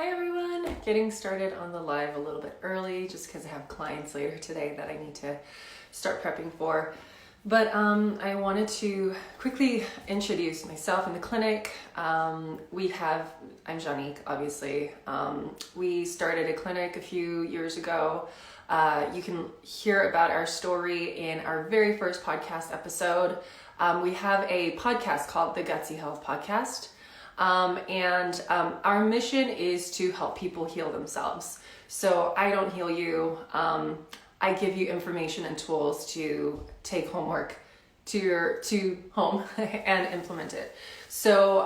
Hi everyone! Getting started on the live a little bit early just because I have clients later today that I need to start prepping for. But I wanted to quickly introduce myself in the clinic. I'm Janique, obviously. We started a clinic a few years ago. You can hear about our story in our very first podcast episode. We have a podcast called the Gutsy Health Podcast. Our mission is to help people heal themselves. So I don't heal you. I give you information and tools to take homework to home and implement it. So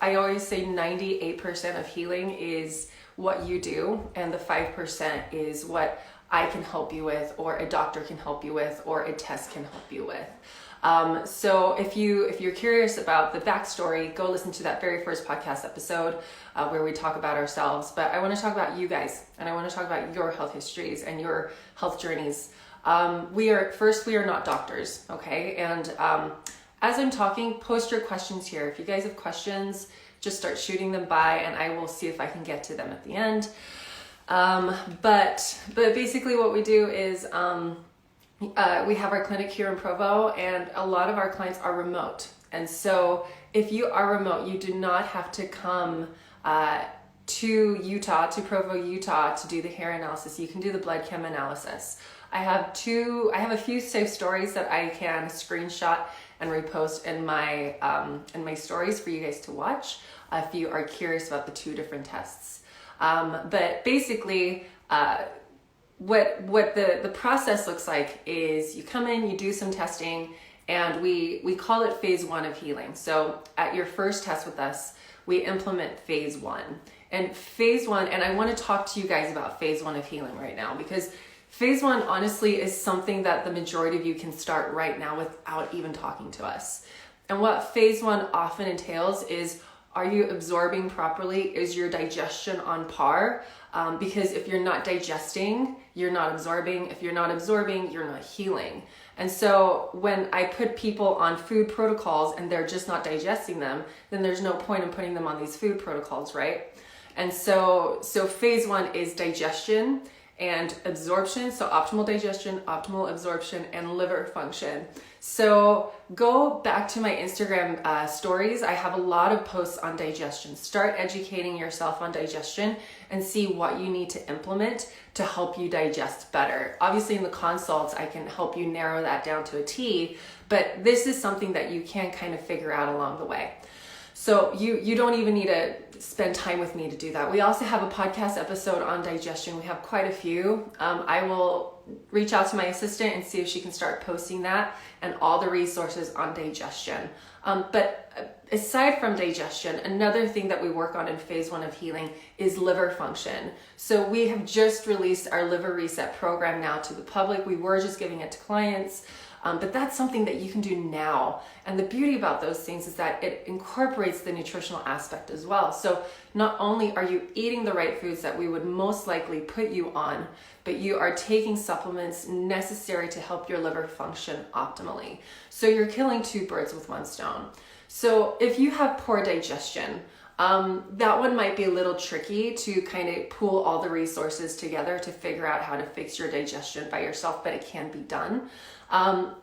I always say 98% of healing is what you do, and the 5% is what I can help you with, or a doctor can help you with, or a test can help you with. So if you're curious about the backstory, go listen to that very first podcast episode where we talk about ourselves. But I want to talk about you guys, and I want to talk about your health histories and your health journeys. We are not doctors, okay? And as I'm talking, post your questions here. If you guys have questions, just start shooting them by, and I will see if I can get to them at the end. But basically what we do is we have our clinic here in Provo, and a lot of our clients are remote. And so if you are remote, you do not have to come to Provo, Utah to do the hair analysis. You can do the blood chem analysis. I have a few safe stories that I can screenshot and repost in my stories for you guys to watch if you are curious about the two different tests. But basically, what the process looks like is you come in, you do some testing, and we call it phase 1 of healing. So at your first test with us, we implement phase 1. And phase 1, and I want to talk to you guys about phase 1 of healing right now, because phase 1 honestly is something that the majority of you can start right now without even talking to us. And what phase 1 often entails is, are you absorbing properly? Is your digestion on par? Because if you're not digesting, you're not absorbing. If you're not absorbing, you're not healing. And so when I put people on food protocols and they're just not digesting them, then there's no point in putting them on these food protocols, right? And so phase 1 is digestion and absorption. So optimal digestion, optimal absorption, and liver function. So go back to my Instagram stories. I have a lot of posts on digestion. Start educating yourself on digestion and see what you need to implement to help you digest better. Obviously in the consults, I can help you narrow that down to a T, but this is something that you can kind of figure out along the way. So you don't even need to spend time with me to do that. We also have a podcast episode on digestion. We have quite a few. I will reach out to my assistant and see if she can start posting that and all the resources on digestion. But aside from digestion, another thing that we work on in phase 1 of healing is liver function. So we have just released our liver reset program now to the public. We were just giving it to clients. But that's something that you can do now. And the beauty about those things is that it incorporates the nutritional aspect as well. So not only are you eating the right foods that we would most likely put you on, but you are taking supplements necessary to help your liver function optimally. So you're killing 2 birds with 1 stone. So if you have poor digestion, that one might be a little tricky to kind of pool all the resources together to figure out how to fix your digestion by yourself, but it can be done.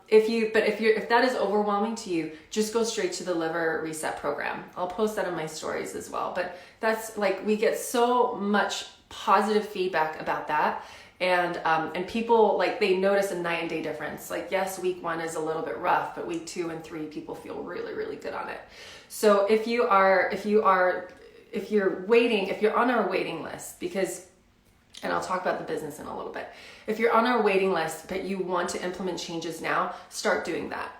If that is overwhelming to you, just go straight to the liver reset program. I'll post that in my stories as well. But that's like, we get so much positive feedback about that. And people, like, they notice a night and day difference. Like, yes, week 1 is a little bit rough, but week 2 and 3, people feel really, really good on it. So if you're on our waiting list, and I'll talk about the business in a little bit. If you're on our waiting list, but you want to implement changes now, start doing that.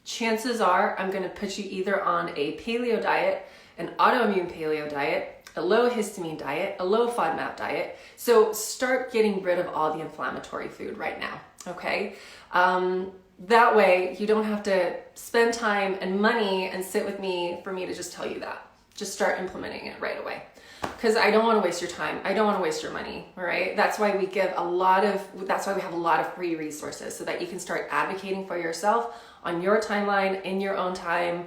Chances are I'm going to put you either on a paleo diet, an autoimmune paleo diet, a low histamine diet, a low FODMAP diet. So start getting rid of all the inflammatory food right now, okay? That way you don't have to spend time and money and sit with me for me to just tell you that. Just start implementing it right away. Because I don't want to waste your time. I don't want to waste your money, all right? That's why we have a lot of free resources so that you can start advocating for yourself on your timeline, in your own time,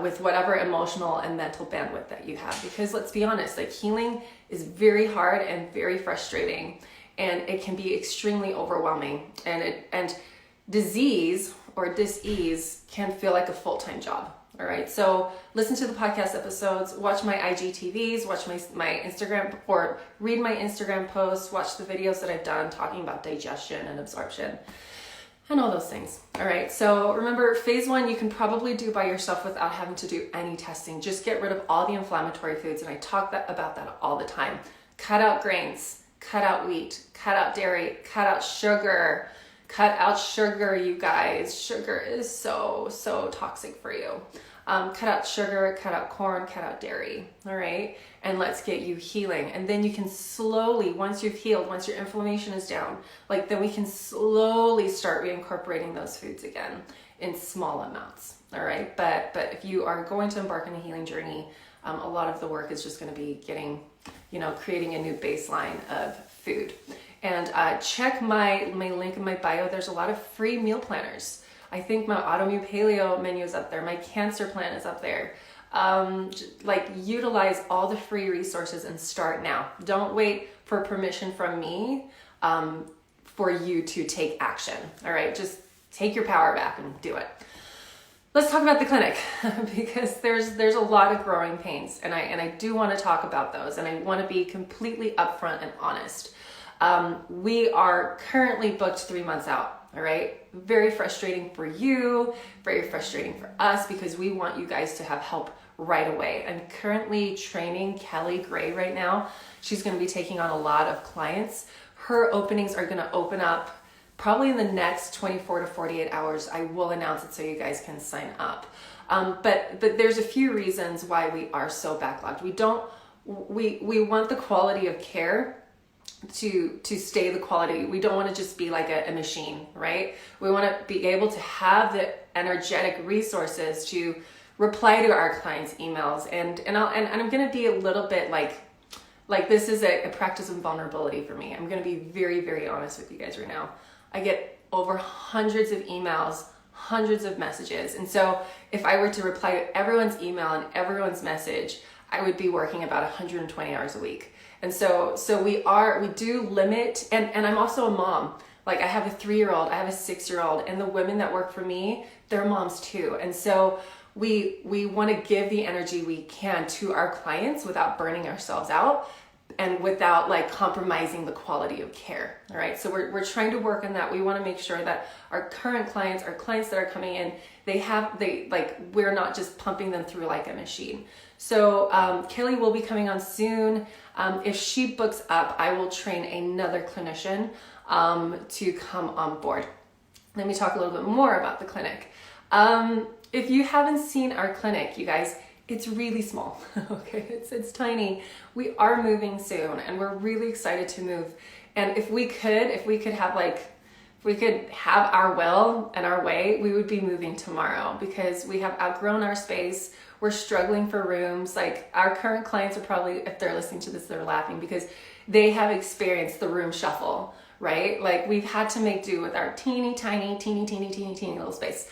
with whatever emotional and mental bandwidth that you have. Because let's be honest, like healing is very hard and very frustrating, and it can be extremely overwhelming. And disease or dis-ease can feel like a full-time job. All right, so listen to the podcast episodes, watch my IGTVs, watch my Instagram, or read my Instagram posts, watch the videos that I've done talking about digestion and absorption and all those things. All right, so remember, phase 1 you can probably do by yourself without having to do any testing. Just get rid of all the inflammatory foods, and I talk about that all the time. Cut out grains, cut out wheat, cut out dairy, cut out sugar. Cut out sugar, you guys. Sugar is so toxic for you. Cut out sugar, cut out corn, cut out dairy, all right? And let's get you healing. And then you can slowly, once you've healed, once your inflammation is down, like then we can slowly start reincorporating those foods again in small amounts, all right? But if you are going to embark on a healing journey, a lot of the work is just gonna be getting, creating a new baseline of food. And check my link in my bio. There's a lot of free meal planners. I think my autoimmune paleo menu is up there. My cancer plan is up there. Utilize all the free resources and start now. Don't wait for permission from me for you to take action. All right, just take your power back and do it. Let's talk about the clinic because there's a lot of growing pains, and I do want to talk about those, and I want to be completely upfront and honest. We are currently booked 3 months out. All right. Very frustrating for you, very frustrating for us, because we want you guys to have help right away. I'm currently training Kelly Gray right now. She's going to be taking on a lot of clients. Her openings are going to open up probably in the next 24 to 48 hours. I will announce it so you guys can sign up. But there's a few reasons why we are so backlogged. We want the quality of care to stay the quality. We don't want to just be like a machine, right? We want to be able to have the energetic resources to reply to our clients' emails. And I'm going to be a little bit like this is a practice of vulnerability for me. I'm going to be very, very honest with you guys right now. I get over hundreds of emails, hundreds of messages. And so if I were to reply to everyone's email and everyone's message, I would be working about 120 hours a week. And so we do limit, and I'm also a mom. Like I have a 3-year-old, I have a 6-year-old, and the women that work for me, they're moms too. And so we want to give the energy we can to our clients without burning ourselves out and without like compromising the quality of care. All right. So we're trying to work on that. We want to make sure that our current clients, our clients that are coming in, we're not just pumping them through like a machine. So Kelly will be coming on soon. If she books up, I will train another clinician to come on board. Let me talk a little bit more about the clinic. If you haven't seen our clinic, you guys, it's really small. Okay, it's tiny. We are moving soon, and we're really excited to move. And if we could have our will and our way, we would be moving tomorrow because we have outgrown our space. We're struggling for rooms. Like our current clients are probably, if they're listening to this, they're laughing because they have experienced the room shuffle, right? Like we've had to make do with our teeny tiny little space.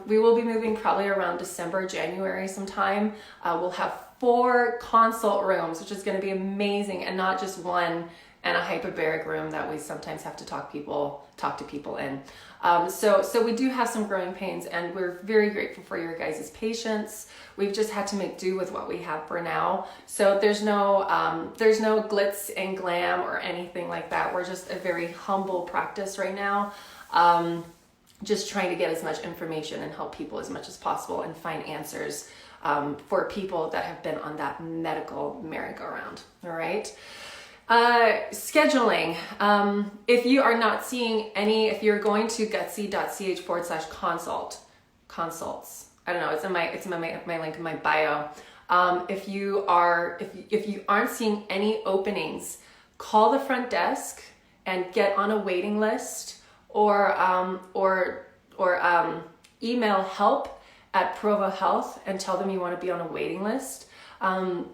We will be moving probably around December, January sometime. We'll have 4 consult rooms, which is going to be amazing, and not just one and a hyperbaric room that we sometimes have to talk to people in. So we do have some growing pains, and we're very grateful for your guys' patience. We've just had to make do with what we have for now. So there's no glitz and glam or anything like that. We're just a very humble practice right now. Just trying to get as much information and help people as much as possible and find answers for people that have been on that medical merry-go-round. All right. Scheduling. If you are not seeing any, if you're going to gutsy.ch/consults, I don't know, it's in my link in my bio. If you aren't seeing any openings, call the front desk and get on a waiting list, or email help@Provo Health and tell them you want to be on a waiting list. And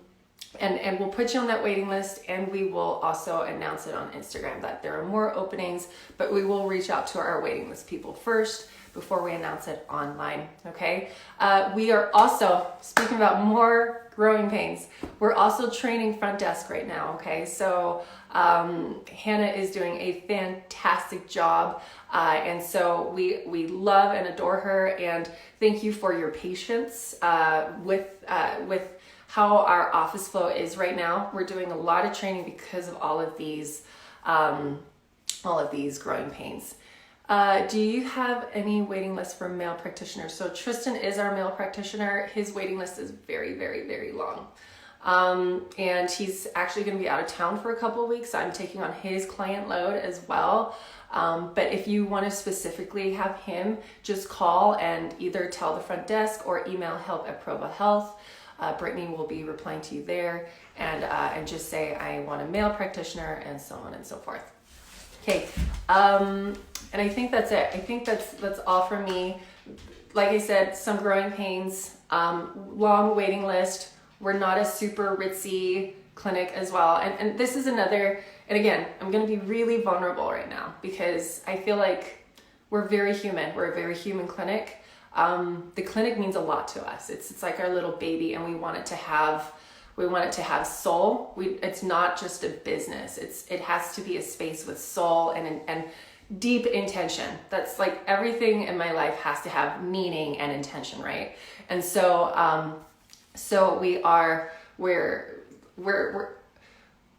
we'll put you on that waiting list, and we will also announce it on Instagram that there are more openings, but we will reach out to our waiting list people first before we announce it online, okay? We are also, speaking about more growing pains, we're also training front desk right now, okay? So Hannah is doing a fantastic job, and so we love and adore her, and thank you for your patience with how our office flow is right now. We're doing a lot of training because of all of these growing pains. Do you have any waiting list for male practitioners? So Tristan is our male practitioner. His waiting list is very, very, very long. And he's actually going to be out of town for a couple of weeks. I'm taking on his client load as well. But if you want to specifically have him, just call and either tell the front desk or email help@provohealth. Brittany will be replying to you there, and just say, I want a male practitioner, and so on and so forth. Okay, and I think that's it. I think that's all from me. Like I said, some growing pains, long waiting list. We're not a super ritzy clinic as well. And this is another, and again, I'm going to be really vulnerable right now because I feel like we're very human. We're a very human clinic. The clinic means a lot to us. It's like our little baby, and we want it to have soul. It's not just a business. It has to be a space with soul and deep intention. That's like everything in my life has to have meaning and intention, right? And so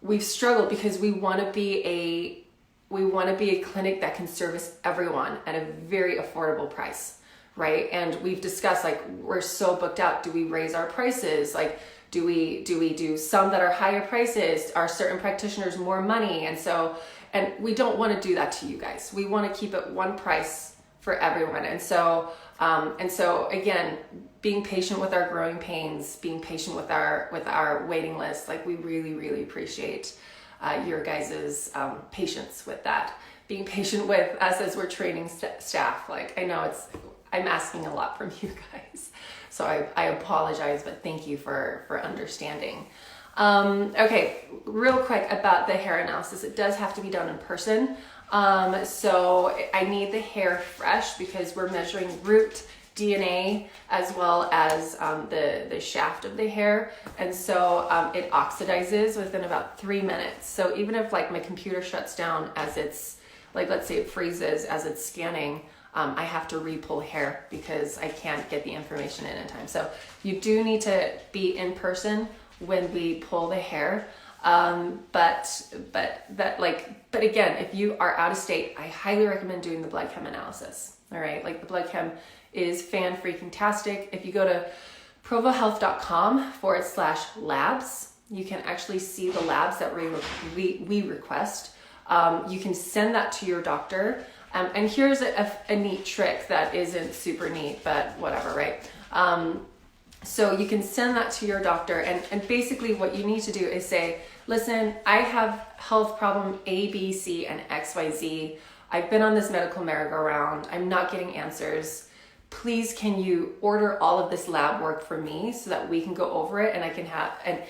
we've struggled because we want to be a clinic that can service everyone at a very affordable price. Right. And we've discussed, like, we're so booked out. Do we raise our prices? Like, do we do some that are higher prices? Are certain practitioners more money? And we don't want to do that to you guys. We want to keep it one price for everyone. And so again, being patient with our growing pains, being patient with our waiting list. Like, we really, really appreciate your guys's patience with that. Being patient with us as we're training staff. Like, I know I'm asking a lot from you guys, so I apologize, but thank you for understanding. Okay, real quick about the hair analysis. It does have to be done in person. So I need the hair fresh because we're measuring root DNA as well as the shaft of the hair. And so it oxidizes within about 3 minutes. So even if like my computer shuts down as it's, like, let's say it freezes as it's scanning, I have to re-pull hair because I can't get the information in time. So you do need to be in person when we pull the hair. But again, if you are out of state, I highly recommend doing the blood chem analysis. All right. Like, the blood chem is fan-freaking-tastic. If you go to provohealth.com/labs, you can actually see the labs that we request. You can send that to your doctor. And here's a neat trick that isn't super neat, but whatever, right? So you can send that to your doctor, and basically what you need to do is say, listen, I have health problem A, B, C, and XYZ. I've been on this medical merry-go-round. I'm not getting answers. Please, can you order all of this lab work for me so that we can go over it, and I can have, and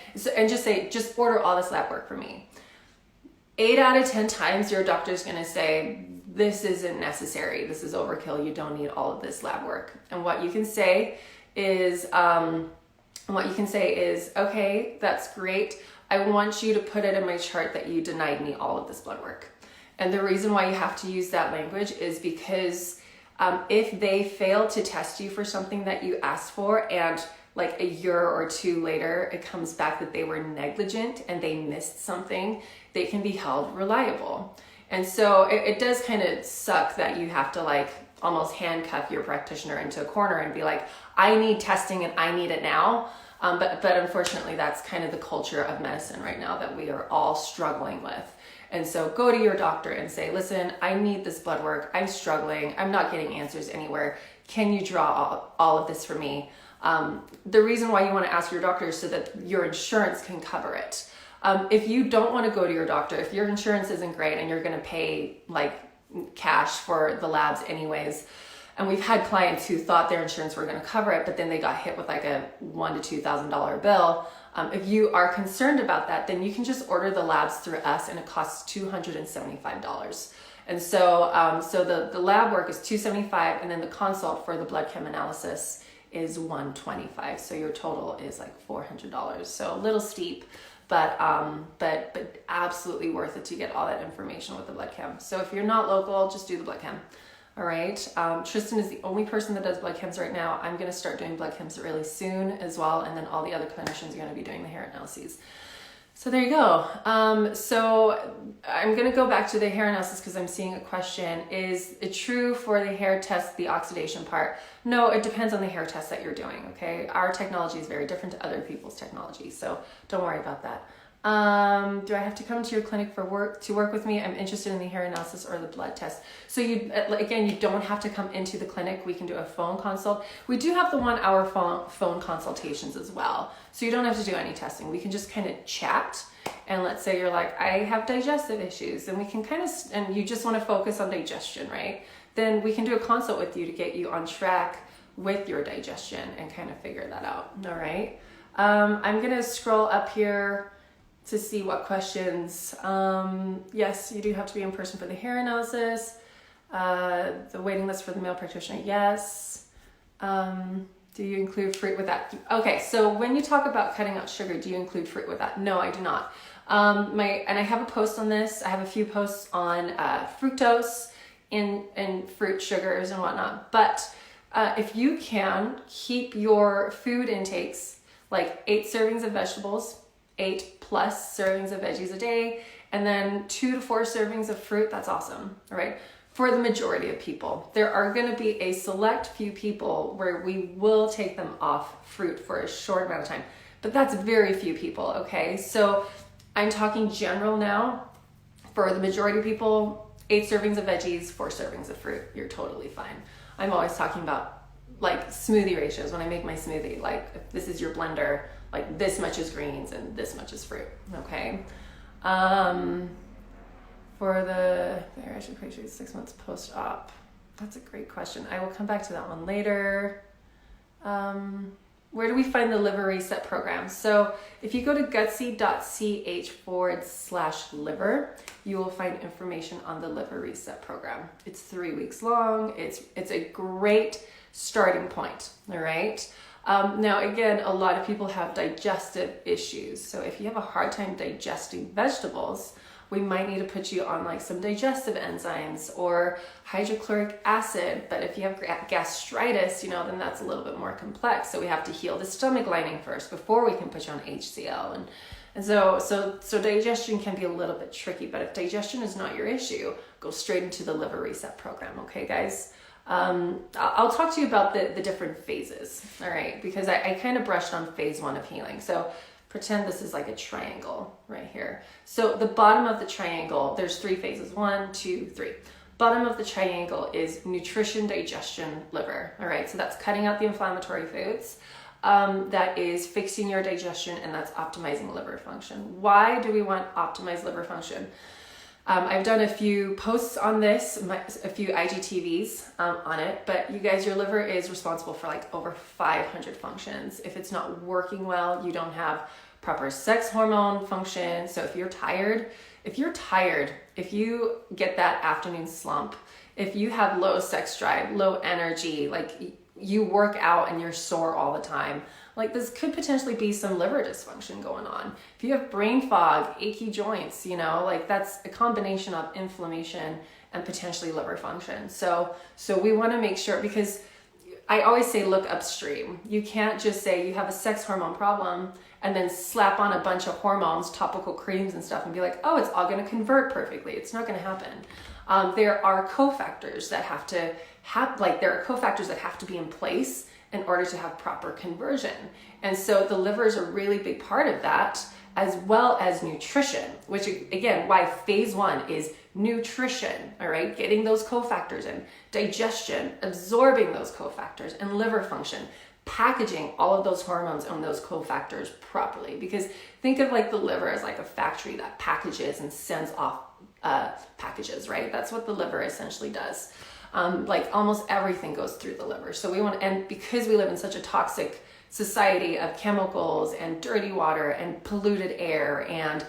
just say, just order all this lab work for me. 8 out of 10 times your doctor's going to say, this isn't necessary. This is overkill. You don't need all of this lab work. And what you can say is, okay, that's great. I want you to put it in my chart that you denied me all of this blood work. And the reason why you have to use that language is because if they fail to test you for something that you asked for, and like a year or two later, it comes back that they were negligent and they missed something, they can be held reliable. And so it does kind of suck that you have to like almost handcuff your practitioner into a corner and be like, I need testing and I need it now. But unfortunately, that's kind of the culture of medicine right now that we are all struggling with. And so go to your doctor and say, listen, I need this blood work. I'm struggling. I'm not getting answers anywhere. Can you draw all of this for me? The reason why you want to ask your doctor is so that your insurance can cover it. If you don't want to go to your doctor, if your insurance isn't great and you're going to pay like cash for the labs anyways, and we've had clients who thought their insurance were going to cover it, but then they got hit with like a $1,000 to $2,000 bill. If you are concerned about that, then you can just order the labs through us, and it costs $275. And so, so the lab work is $275, and then the consult for the blood chem analysis is $125. So your total is like $400. So a little steep, but absolutely worth it to get all that information with the blood chem. So if you're not local, just do the blood chem. All right. Tristan is the only person that does blood chems right now. I'm going to start doing blood chems really soon as well. And then all the other clinicians are going to be doing the hair analyses. So there you go. So I'm going to go back to the hair analysis because I'm seeing a question. Is it true for the hair test, the oxidation part? No, it depends on the hair test that you're doing. Okay. Our technology is very different to other people's technology. So don't worry about that. Do I have to come to your clinic for work with me? I'm interested in the hair analysis or the blood test. So you don't have to come into the clinic. We can do a phone consult. We do have the 1 hour phone consultations as well. So you don't have to do any testing. We can just kind of chat. And let's say you're like, I have digestive issues, and we can and you just want to focus on digestion, right? Then we can do a consult with you to get you on track with your digestion and kind of figure that out. All right. I'm going to scroll up here to see what questions. Yes, you do have to be in person for the hair analysis. The waiting list for the male practitioner, yes. Do you include fruit with that? Okay, so when you talk about cutting out sugar, do you include fruit with that? No, I do not. And I have a post on this. I have a few posts on fructose in fruit sugars and whatnot. But if you can keep your food intakes like 8 servings of vegetables, 8+ servings of veggies a day, and then 2 to 4 servings of fruit, that's awesome, all right? For the majority of people. There are going to be a select few people where we will take them off fruit for a short amount of time, but that's very few people, okay? So I'm talking general now. For the majority of people, 8 servings of veggies, 4 servings of fruit, you're totally fine. I'm always talking about like smoothie ratios. When I make my smoothie, like if this is your blender, like this much is greens and this much is fruit, okay? For the bariatric patient 6 months post-op, that's a great question. I will come back to that one later. Where do we find the liver reset program? So if you go to gutsy.ch/liver, you will find information on the liver reset program. It's 3 weeks long. It's a great starting point, all right? Now, again, a lot of people have digestive issues. So if you have a hard time digesting vegetables, we might need to put you on like some digestive enzymes or hydrochloric acid. But if you have gastritis, then that's a little bit more complex. So we have to heal the stomach lining first before we can put you on HCl. And so digestion can be a little bit tricky, but if digestion is not your issue, go straight into the liver reset program. Okay, guys? I'll talk to you about the different phases, all right? Because I kind of brushed on phase 1 of healing. So pretend this is like a triangle right here. So the bottom of the triangle, there's 3 phases, 1, 2, 3. Bottom of the triangle is nutrition, digestion, liver, all right? So that's cutting out the inflammatory foods. That is fixing your digestion, and that's optimizing liver function. Why do we want optimized liver function? I've done a few posts on this, a few IGTVs on it, but you guys, your liver is responsible for like over 500 functions. If it's not working well, you don't have proper sex hormone function. So if you get that afternoon slump, if you have low sex drive, low energy, like you work out and you're sore all the time, like this could potentially be some liver dysfunction going on. If you have brain fog, achy joints, like that's a combination of inflammation and potentially liver function. So we want to make sure, because I always say look upstream. You can't just say you have a sex hormone problem and then slap on a bunch of hormones, topical creams and stuff and be like, oh, it's all going to convert perfectly. It's not going to happen. There are cofactors that have to be in place in order to have proper conversion. And so the liver is a really big part of that, as well as nutrition, which again, why phase 1 is nutrition, all right? Getting those cofactors in, digestion, absorbing those cofactors, and liver function, packaging all of those hormones and those cofactors properly. Because think of like the liver as like a factory that packages and sends off packages, right? That's what the liver essentially does. Like almost everything goes through the liver. So and because we live in such a toxic society of chemicals and dirty water and polluted air and,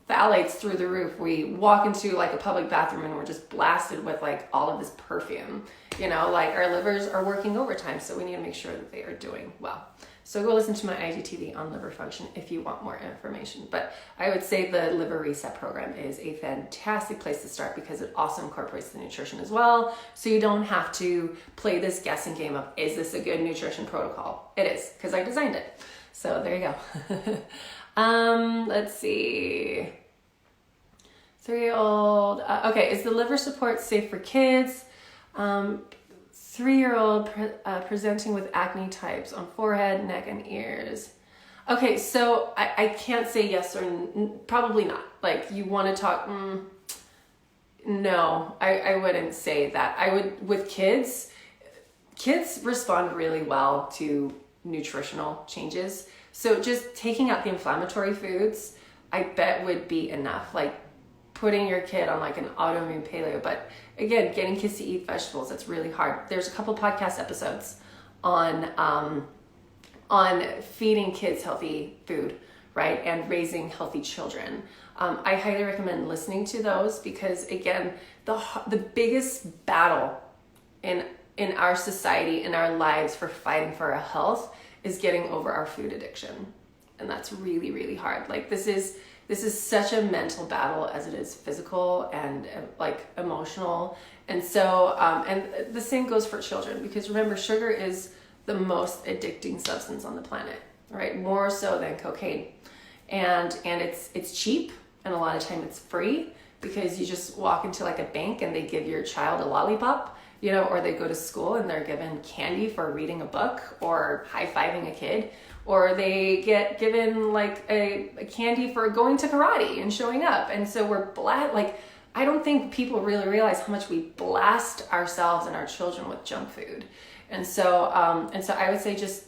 phthalates through the roof. We walk into like a public bathroom and we're just blasted with like all of this perfume. You know, like our livers are working overtime, so we need to make sure that they are doing well. So go listen to my IGTV on liver function if you want more information. But I would say the liver reset program is a fantastic place to start because it also incorporates the nutrition as well. So you don't have to play this guessing game of, is this a good nutrition protocol? It is, because I designed it. So there you go. Let's see. 3-year-old. Okay, is the liver support safe for kids? 3-year-old presenting with acne types on forehead, neck, and ears. Okay, so I can't say yes or probably not. Like, you want to talk, no, I wouldn't say that. I would, with kids respond really well to nutritional changes. So just taking out the inflammatory foods, I bet would be enough. Like putting your kid on like an autoimmune paleo, but again, getting kids to eat vegetables, that's really hard. There's a couple podcast episodes on feeding kids healthy food, right? And raising healthy children. I highly recommend listening to those because again, the biggest battle in our society, in our lives for fighting for our health is getting over our food addiction. And that's really, really hard. Like this is such a mental battle as it is physical and like emotional. And so, and the same goes for children because remember, sugar is the most addicting substance on the planet, right? More so than cocaine. And it's cheap and a lot of time it's free because you just walk into like a bank and they give your child a lollipop, you know, or they go to school and they're given candy for reading a book or high-fiving a kid, or they get given like a candy for going to karate and showing up. And so we're like, I don't think people really realize how much we blast ourselves and our children with junk food. And so I would say just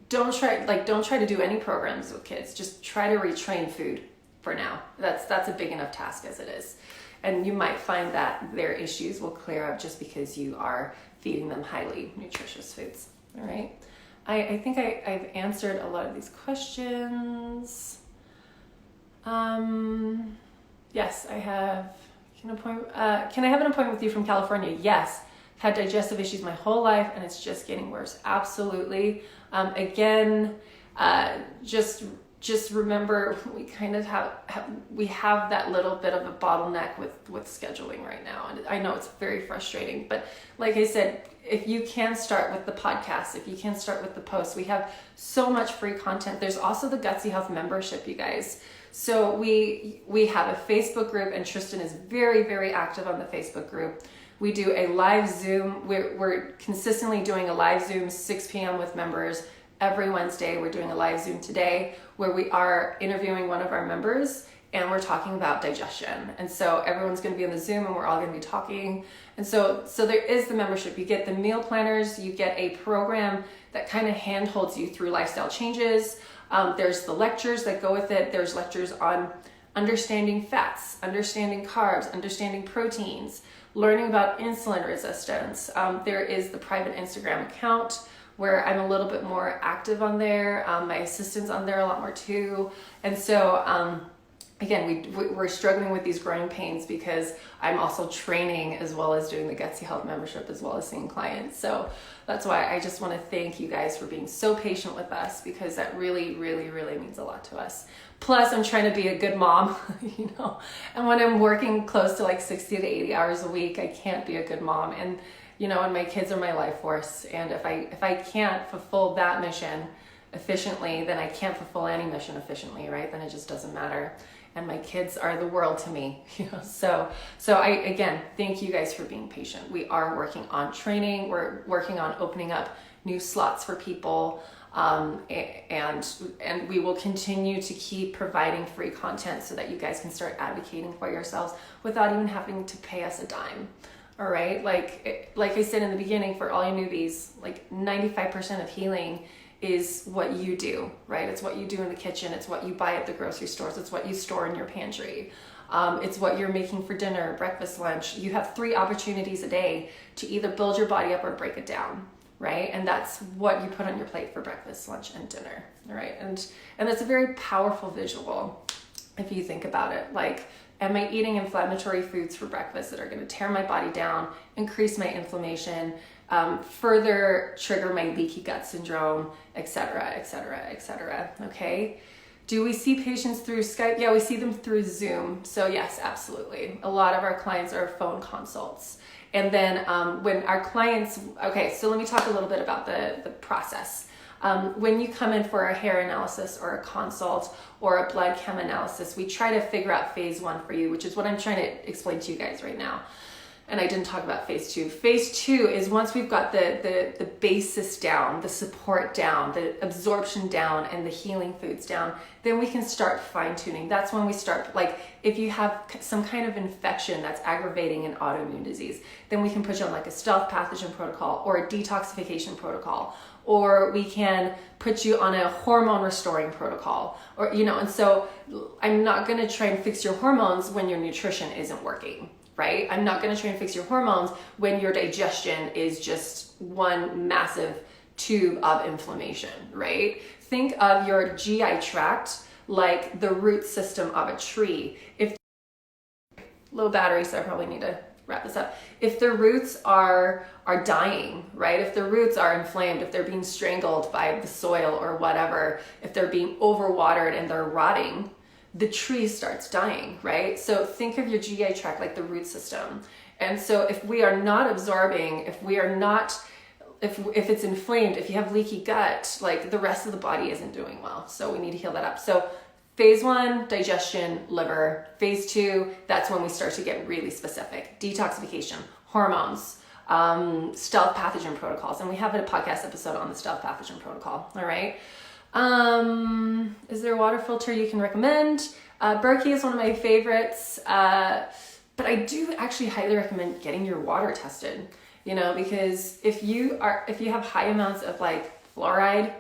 don't try to do any programs with kids. Just try to retrain food for now. That's a big enough task as it is. And you might find that their issues will clear up just because you are feeding them highly nutritious foods. All right. I think I've answered a lot of these questions. Yes, I have. Can I have an appointment with you from California? Yes. Had digestive issues my whole life and it's just getting worse. Absolutely. Again, just remember we kind of have that little bit of a bottleneck with scheduling right now. And I know it's very frustrating, but like I said, if you can start with the podcast, if you can start with the posts, we have so much free content. There's also the Gutsy Health membership, you guys. So we have a Facebook group and Tristan is very, very active on the Facebook group. We do a live Zoom. We're consistently doing a live Zoom 6 p.m. with members every Wednesday. We're doing a live Zoom today where we are interviewing one of our members and we're talking about digestion. And so everyone's going to be in the Zoom and we're all going to be talking. And so there is the membership. You get the meal planners, you get a program that kind of handholds you through lifestyle changes. There's the lectures that go with it. There's lectures on understanding fats, understanding carbs, understanding proteins, learning about insulin resistance. There is the private Instagram account where I'm a little bit more active on there. My assistant's on there a lot more too. And so, again, we're struggling with these growing pains because I'm also training as well as doing the Gutsy Health membership as well as seeing clients. So that's why I just want to thank you guys for being so patient with us because that really, really, really means a lot to us. Plus, I'm trying to be a good mom, you know, and when I'm working close to like 60 to 80 hours a week, I can't be a good mom. And, you know, and my kids are my life force. And if I can't fulfill that mission efficiently, then I can't fulfill any mission efficiently, right? Then it just doesn't matter. And my kids are the world to me, you know. So I, again, thank you guys for being patient. We are working on training. We're working on opening up new slots for people. And we will continue to keep providing free content so that you guys can start advocating for yourselves without even having to pay us a dime. All right. Like I said in the beginning, for all you newbies, like 95% of healing is what you do, right? It's what you do in the kitchen. It's what you buy at the grocery stores. It's what you store in your pantry. It's what you're making for dinner, breakfast, lunch. You have 3 opportunities a day to either build your body up or break it down, right? And that's what you put on your plate for breakfast, lunch, and dinner, all right? And that's a very powerful visual. if you think about it. Like, am I eating inflammatory foods for breakfast that are going to tear my body down, increase my inflammation, further trigger my leaky gut syndrome, etc., etc., etc. Okay. Do we see patients through Skype? Yeah, we see them through Zoom. So yes, absolutely. A lot of our clients are phone consults. And then when our clients, okay, so let me talk a little bit about the process. When you come in for a hair analysis or a consult or a blood chem analysis, we try to figure out phase 1 for you, which is what I'm trying to explain to you guys right now. And I didn't talk about phase 2. Phase 2 is once we've got the basis down, the support down, the absorption down, and the healing foods down, then we can start fine tuning. That's when we start, like, if you have some kind of infection that's aggravating an autoimmune disease, then we can put you on like a stealth pathogen protocol or a detoxification protocol, or we can put you on a hormone restoring protocol, or, you know, and so I'm not going to try and fix your hormones when your nutrition isn't working. Right? I'm not going to try and fix your hormones when your digestion is just one massive tube of inflammation, right? Think of your GI tract like the root system of a tree. If low battery, so I probably need to wrap this up. If the roots are dying, right? If the roots are inflamed, if they're being strangled by the soil or whatever, if they're being overwatered and they're rotting, the tree starts dying, right? So think of your GI tract like the root system. And so if we are not absorbing, if we are not, if it's inflamed, if you have leaky gut, like the rest of the body isn't doing well. So we need to heal that up. So phase 1, digestion, liver. Phase 2, that's when we start to get really specific. Detoxification, hormones, stealth pathogen protocols. And we have a podcast episode on the stealth pathogen protocol, all right? Is there a water filter you can recommend? Berkey is one of my favorites, but I do actually highly recommend getting your water tested, you know, because if you have high amounts of like fluoride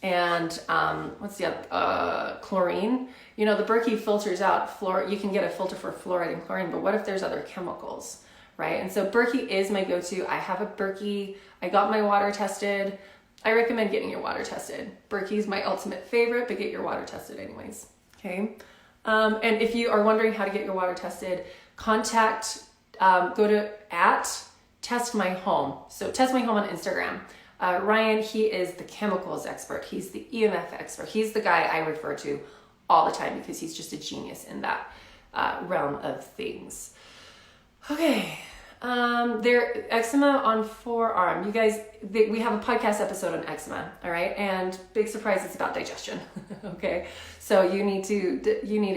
and, what's the other, chlorine, you know, the Berkey filters out you can get a filter for fluoride and chlorine, but what if there's other chemicals, right? And so Berkey is my go-to. I have a Berkey, I got my water tested. I recommend getting your water tested. Berkey's my ultimate favorite, but get your water tested anyways, okay? And if you are wondering how to get your water tested, go to @testmyhome. So Test My Home on Instagram. Ryan, he is the chemicals expert. He's the EMF expert. He's the guy I refer to all the time because he's just a genius in that realm of things. Okay. Eczema on forearm. You guys, we have a podcast episode on eczema, all right? And big surprise, it's about digestion, okay? So you need to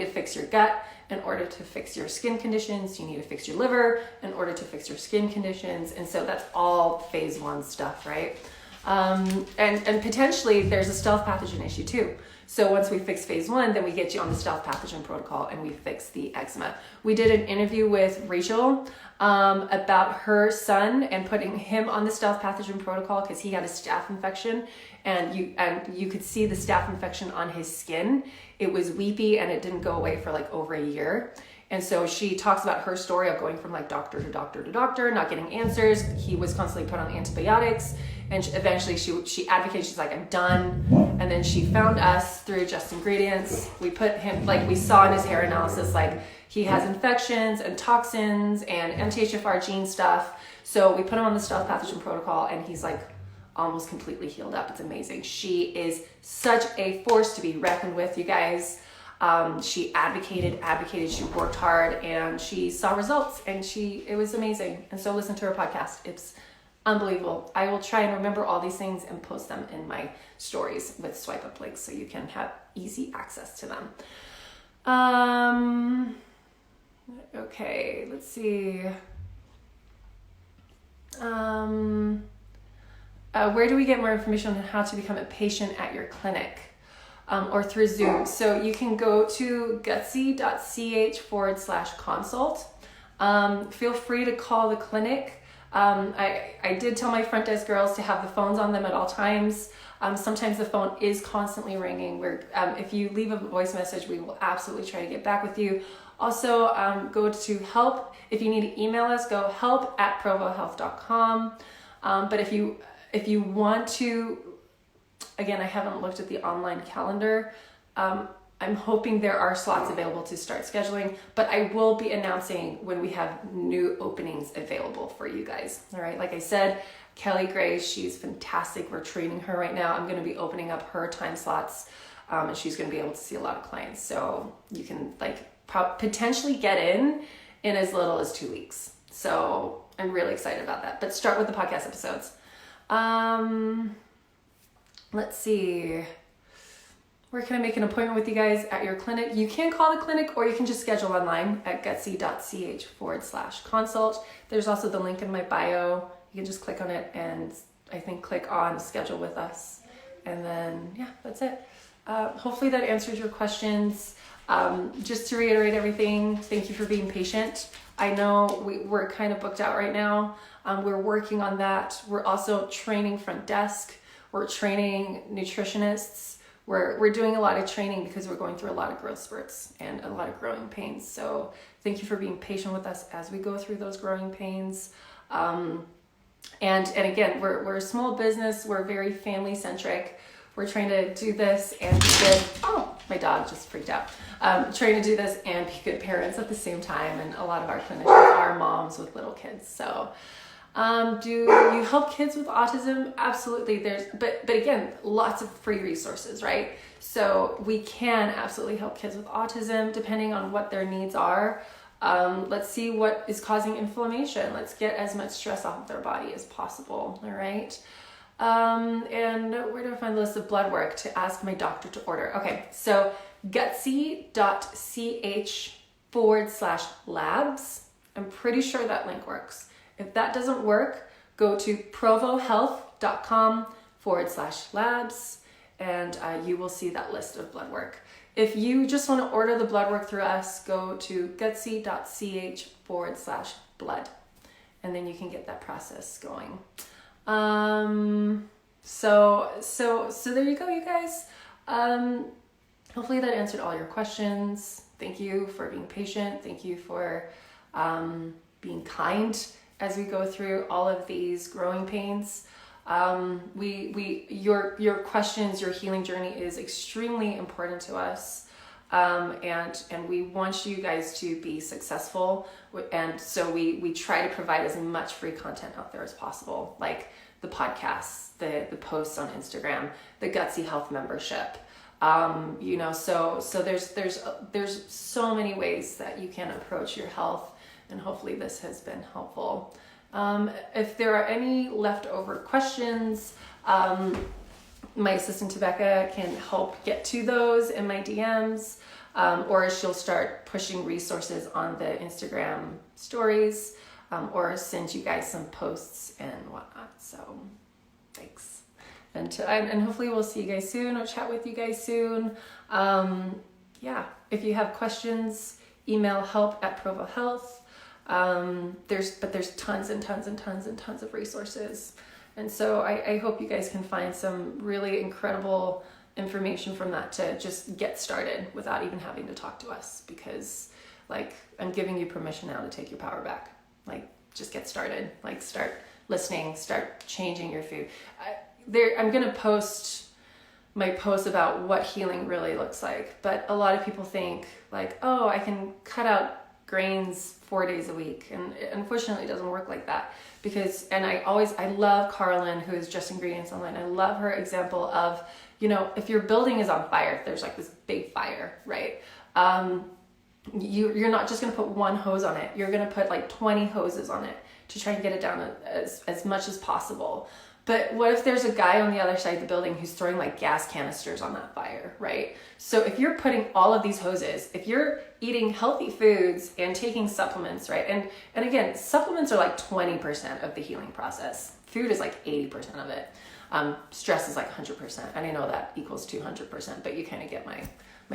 fix your gut in order to fix your skin conditions. You need to fix your liver in order to fix your skin conditions. And so that's all phase 1 stuff, right? And potentially there's a stealth pathogen issue too. So once we fix phase 1, then we get you on the stealth pathogen protocol and we fix the eczema. We did an interview with Rachel about her son and putting him on the stealth pathogen protocol because he had a staph infection, and you could see the staph infection on his skin. It was weepy and it didn't go away for like over a year. And so she talks about her story of going from like doctor to doctor to doctor, not getting answers. He was constantly put on antibiotics, and eventually she advocated, she's like, I'm done. And then she found us through Just Ingredients. We put him, like we saw in his hair analysis, like he has infections and toxins and MTHFR gene stuff. So we put him on the stealth pathogen protocol and he's like almost completely healed up. It's amazing. She is such a force to be reckoned with, you guys. She advocated, she worked hard, and she saw results, and it was amazing. And so listen to her podcast. It's unbelievable. I will try and remember all these things and post them in my stories with swipe up links so you can have easy access to them. Okay, let's see. Where do we get more information on how to become a patient at your clinic? Or through Zoom. So you can go to gutsy.ch/consult. Feel free to call the clinic. I did tell my front desk girls to have the phones on them at all times. Sometimes the phone is constantly ringing. If you leave a voice message, we will absolutely try to get back with you. Also, go to help. If you need to email us, go help@provohealth.com. But if you want to, again, I haven't looked at the online calendar. I I'm hoping there are slots available to start scheduling, but I will be announcing when we have new openings available for you guys. All right. Like I said, Kelly Gray, she's fantastic. We're training her right now. I'm going to be opening up her time slots, and she's going to be able to see a lot of clients. So you can potentially get in as little as 2 weeks. So I'm really excited about that. But start with the podcast episodes. Let's see. Where can I make an appointment with you guys? At your clinic? You can call the clinic, or you can just schedule online at gutsy.ch/consult. There's also the link in my bio. You can just click on it and I think click on schedule with us. And then, yeah, that's it. Hopefully that answers your questions. Just to reiterate everything, thank you for being patient. I know we're kind of booked out right now. We're working on that. We're also training front desk. We're training nutritionists. We're doing a lot of training because we're going through a lot of growth spurts and a lot of growing pains. So thank you for being patient with us as we go through those growing pains. And again, we're a small business. We're very family centric. We're trying to do this and be good. Oh, my dog just freaked out. Trying to do this and be good parents at the same time. And a lot of our clinicians are moms with little kids. So do you help kids with autism? Absolutely. But again, lots of free resources, right? So we can absolutely help kids with autism depending on what their needs are. Let's see what is causing inflammation. Let's get as much stress off of their body as possible. All right. And where do I find the list of blood work to ask my doctor to order? Okay. So gutsy.ch/labs. I'm pretty sure that link works. If that doesn't work, go to provohealth.com/labs and you will see that list of blood work. If you just want to order the blood work through us, go to gutsy.ch/blood and then you can get that process going. So there you go, you guys. Hopefully that answered all your questions. Thank you for being patient. Thank you for being kind as we go through all of these growing pains. Your questions, your healing journey is extremely important to us. And we want you guys to be successful. And so we try to provide as much free content out there as possible, like the podcasts, the posts on Instagram, the Gutsy Health membership. So there's so many ways that you can approach your health, and hopefully this has been helpful. If there are any leftover questions, my assistant Rebecca can help get to those in my DMs, or she'll start pushing resources on the Instagram stories, or send you guys some posts and whatnot. So thanks. And hopefully we'll see you guys soon or chat with you guys soon. If you have questions, email help@provohealth. There's tons and tons and tons and tons of resources. And so I hope you guys can find some really incredible information from that to just get started without even having to talk to us, because I'm giving you permission now to take your power back. Just get started, start listening, start changing your food. I'm going to post my post about what healing really looks like. But a lot of people think oh, I can cut out grains 4 days a week. And unfortunately it doesn't work like that, because, I love Carlin, who is Just Ingredients Online. I love her example of, if your building is on fire, if there's this big fire, right? You're not just going to put one hose on it. You're going to put 20 hoses on it to try and get it down as much as possible. But what if there's a guy on the other side of the building who's throwing gas canisters on that fire, right? So if you're putting all of these hoses, if you're eating healthy foods and taking supplements, right? And again, supplements are 20% of the healing process. Food is 80% of it. Stress is 100%. And I know that equals 200%, but you kind of get my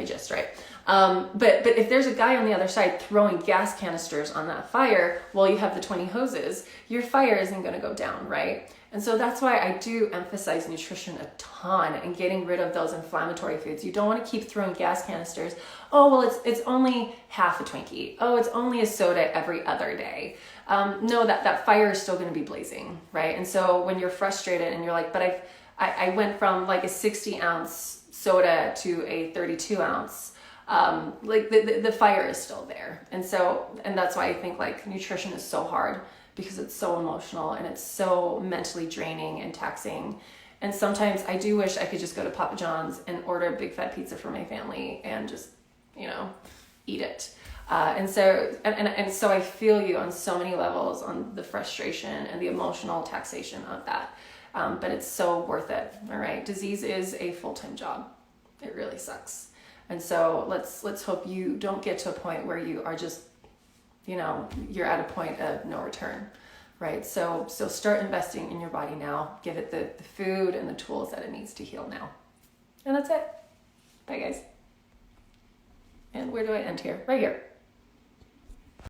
gist, right? But if there's a guy on the other side throwing gas canisters on that fire while you have the 20 hoses, your fire isn't going to go down, right? And so that's why I do emphasize nutrition a ton and getting rid of those inflammatory foods. You don't want to keep throwing gas canisters. Oh, well, it's only half a Twinkie. Oh, it's only a soda every other day. No, that fire is still going to be blazing, right? And so when you're frustrated and you're but I went from a 60 ounce soda to a 32 ounce, like the fire is still there. And that's why I think like nutrition is so hard, because it's so emotional and it's so mentally draining and taxing. And sometimes I do wish I could just go to Papa John's and order a big fat pizza for my family and just, eat it. And so I feel you on so many levels on the frustration and the emotional taxation of that. But it's so worth it. All right. Disease is a full-time job. It really sucks. And so let's hope you don't get to a point where you are just, you're at a point of no return. Right. So start investing in your body now. Give it the food and the tools that it needs to heal now. And that's it. Bye, guys. And where do I end here? Right here.